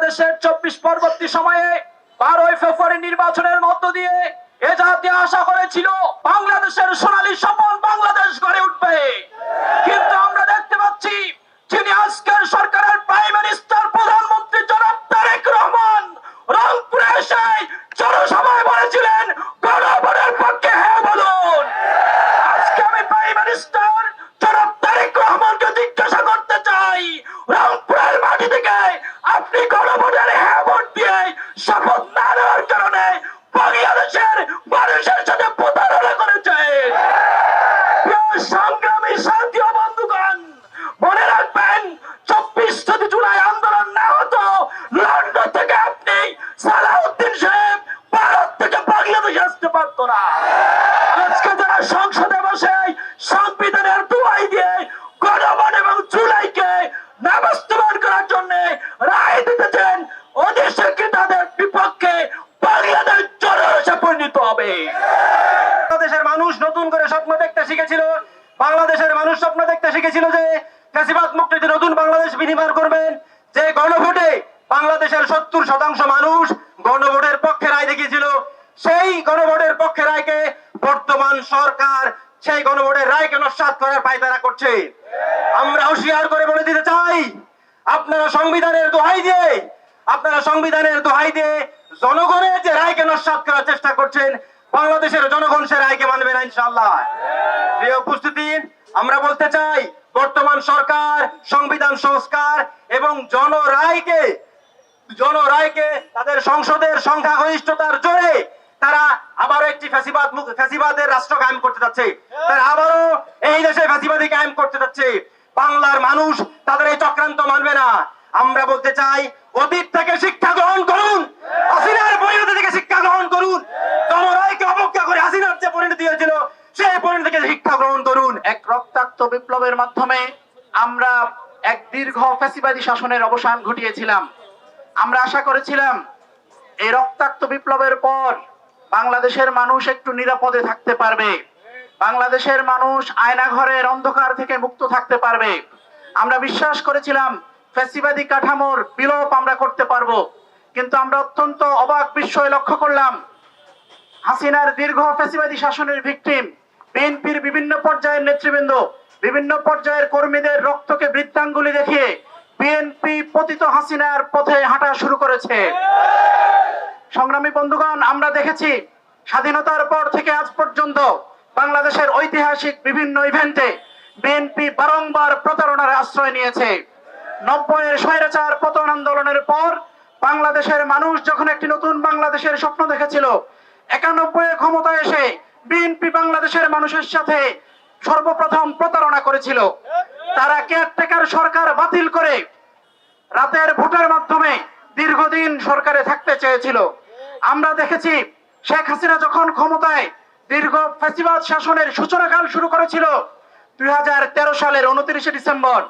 বাংলাদেশের 24 পরবর্তী সময়ে 12 ফেব্রুয়ারি নির্বাচনের মধ্য দিয়ে এ জাতি আশা করেছিল বাংলাদেশের সোনালী স্বপ্ন বাংলাদেশ গড়ে উঠবে, কিন্তু আমরা দেখতে পাচ্ছি যিনি আজকের সরকারের প্রাইম মিনিস্টার প্রধানমন্ত্রী জনাব তারেক রহমান রংপুরে এসে জনসভায় বলেছিলেন গণভোটের পক্ষে হ্যাঁ বলুন। আজকে আমি প্রাইম মিনিস্টার জনাব তারেক রহমানকে জিজ্ঞাসা করতে চাই, রংপুরের মাটি থেকে আপনি গণভোটের হ্যাঁ ভোট দিয়ে শপথ না নেওয়ার কারণে বাংলাদেশের মানুষের সাথে প্রতারণা করেছেন। সংগ্রামী সাথী ও বন্ধুগণ, মনে রাখবেন 24 জুলাই আন্দোলন না হতো, লন্ডন থেকে আপনি সালাউদ্দিন সাহেব ভারত থেকে বাংলাদেশে আসতে পারতো না। আজকে যারা সংসদে বসে সংবিধানের দোহাই দিয়ে গণভোট এবং জুলাইকে না বাস্তবায়ন করার জন্য রায় দিতেছেন, ওদেশে কি তাদের বিপক্ষে বাংলাদেশ জনরসে পরিণত হবে। বাংলাদেশের মানুষ নতুন করে স্বপ্ন দেখতে শিখেছিল, বাংলাদেশের মানুষ স্বপ্ন দেখতে শিখেছিল যে ফ্যাসিবাদ মুক্ত নতুন বাংলাদেশ বিনির্মাণ করবেন, যে গণভোটে বাংলাদেশের 70% মানুষ গণভোটের পক্ষে রায় দেখিয়েছিল। সেই গণভোটের পক্ষে রায়কে বর্তমান সরকার সেই গণভোটের রায়কে নস্যাৎ করার পায়তারা করছে। আমরা হুঁশিয়ার করে বলে দিতে চাই, আপনারা সংবিধানের দোহাই দিয়ে জনগণের যে রায়কে নস্যাৎ করার চেষ্টা করছেন, বাংলাদেশের জনগণ সে রায়কে মানবে না ইনশাআল্লাহ। প্রিয় উপস্থিতি, আমরা বলতে চাই বর্তমান সরকার সংবিধান সংস্কার এবং জনরায়কে তাদের সংসদের সংখ্যাগরিষ্ঠতার জোরে তারা আবারও একটি ফ্যাসিবাদের রাষ্ট্র কায়েম করতে যাচ্ছে, তারা আবারও এই দেশে ফ্যাসিবাদী কায়েম করতে যাচ্ছে। বাংলার মানুষ তাদের এই চক্রান্ত মানবে না। আমরা বলতে চাই, অতীত থেকে শিক্ষা গ্রহণ করুন, হাসিনার পরিণতি থেকে শিক্ষা গ্রহণ করুন, জনরায়কে অবজ্ঞা করে হাসিনার যে পরিণতি হয়েছিল সেই পরিণতি থেকে শিক্ষা গ্রহণ করুন। এক রক্তাক্ত বিপ্লবের মাধ্যমে আমরা এক দীর্ঘ ফ্যাসিবাদী শাসনের অবসান ঘটিয়েছিলাম। আমরা আশা করেছিলাম এই রক্তাক্ত বিপ্লবের পর বাংলাদেশের মানুষ একটু নিরাপদে থাকতে পারবে, বাংলাদেশের মানুষ আয়নাঘরের অন্ধকার থেকে মুক্ত থাকতে পারবে। আমরা বিশ্বাস করেছিলাম ফ্যাসিবাদী কাঠামোর বিলোপ আমরা করতে পারবো, কিন্তু আমরা অত্যন্ত অবাক বিস্ময় লক্ষ্য করলাম হাসিনার দীর্ঘ ফ্যাসিবাদী শাসনের ভিকটিম বিএনপির বিভিন্ন পর্যায়ের নেতৃবৃন্দ, বিভিন্ন পর্যায়ের কর্মীদের রক্তকে বৃদ্ধাঙ্গুলি দেখিয়ে বিএনপি পতিত হাসিনার পথে হাঁটা শুরু করেছে। সংগ্রামী বন্ধুগণ, আমরা দেখেছি স্বাধীনতার পর থেকে আজ পর্যন্ত বাংলাদেশের ঐতিহাসিক বিভিন্ন ইভেন্টে বিএনপি বারংবার প্রতারণার আশ্রয় নিয়েছে। 90-এর স্বৈরাচার পতন আন্দোলনের পর বাংলাদেশের মানুষ যখন একটি নতুন বাংলাদেশের স্বপ্ন দেখেছিল, 91-এ ক্ষমতায় এসে বিএনপি বাংলাদেশের মানুষের সাথে সর্বপ্রথম প্রতারণা করেছিল। তারা কেয়ারটেকার সরকার বাতিল করে রাতের ভোটের মাধ্যমে দীর্ঘদিন সরকারে থাকতে চেয়েছিল। আমরা দেখেছি শেখ হাসিনা যখন ক্ষমতায় দীর্ঘ ফ্যাসিবাদ শাসনের সূচনাকাল শুরু করেছিল, 2013 সালের 29শে ডিসেম্বর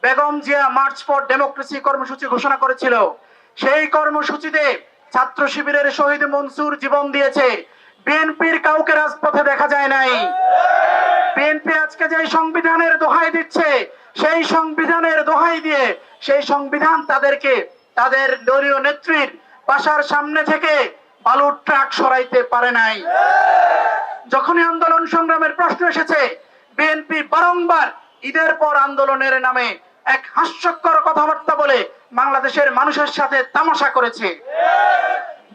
Begum Zia march for democracy কর্মসূচি ঘোষণা করেছিল। সেই কর্মসূচিতে ছাত্র শিবিরের শহীদ মনসুর জীবন দিয়েছে, বিএনপির কাউকে রাজপথে দেখা যায় নাই। বিএনপি আজকে যে সংবিধানের দোহাই দিচ্ছে, সেই সংবিধানের দোহাই দিয়ে সেই সংবিধান তাদেরকে তাদের দলীয় নেত্রীর বাসার সামনে থেকে বালুর ট্রাক সরাইতে পারে নাই। যখনই আন্দোলন সংগ্রামের প্রশ্ন এসেছে, বিএনপি বারংবার ঈদের পর আন্দোলনের নামে এক হাস্যকর কথাবার্তা বলে বাংলাদেশের মানুষের সাথে তামাশা করেছে।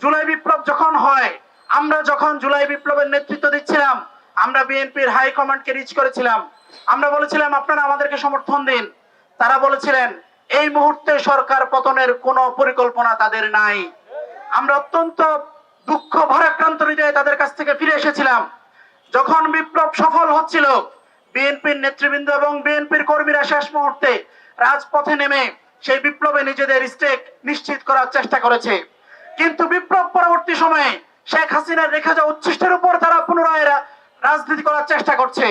জুলাই বিপ্লব যখন হয়, আমরা যখন জুলাই বিপ্লবের নেতৃত্ব দিচ্ছিলাম, আমরা বিএনপির হাই কমান্ডকে রিচ করেছিলাম। আমরা বলেছিলাম আপনারা আমাদেরকে সমর্থন দিন। তারা বলেছিলেন এই মুহূর্তে সরকার পতনের কোনো পরিকল্পনা তাদের নাই। আমরা অত্যন্ত দুঃখ ভারাক্রান্ত হৃদয়ে তাদের কাছ থেকে ফিরে এসেছিলাম। যখন বিপ্লব সফল হচ্ছিল, বিএনপির নেতৃবৃন্দ এবং বিএনপির কর্মীরা শেষ মুহূর্তে রাজপথে নেমে সেই বিপ্লবে নিজেদের স্টেক নিশ্চিত করার চেষ্টা করেছে। কিন্তু বিপ্লব পরবর্তী সময়ে শেখ হাসিনার রেখা যাওয়া উচ্ছিষ্টের উপর তারা পুনরায় রাজনীতি করার চেষ্টা করছে।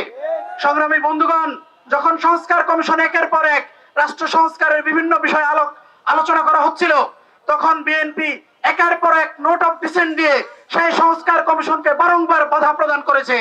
সংগ্রামী বন্ধুগণ, যখন সংস্কার কমিশন একের পর এক রাষ্ট্র সংস্কারের বিভিন্ন বিষয় আলোচনা করা হচ্ছিল, তখন বিএনপি একের পর এক নোট অফ ডিসেন্ট দিয়ে সেই সংস্কার কমিশনকে বারংবার বাধা প্রদান করেছে।